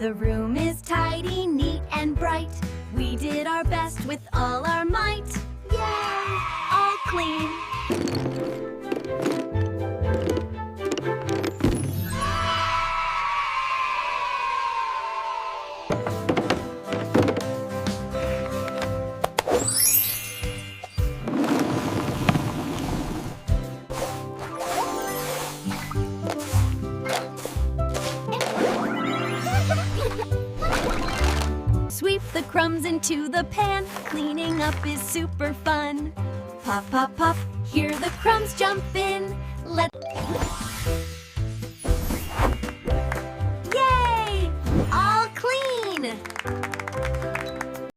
The room is tidy, neat and bright. We did our best with all our might. Yay! All clean. Sweep the crumbs into the pan. Cleaning up is super fun. Pop, pop, pop, hear the crumbs jump in. Let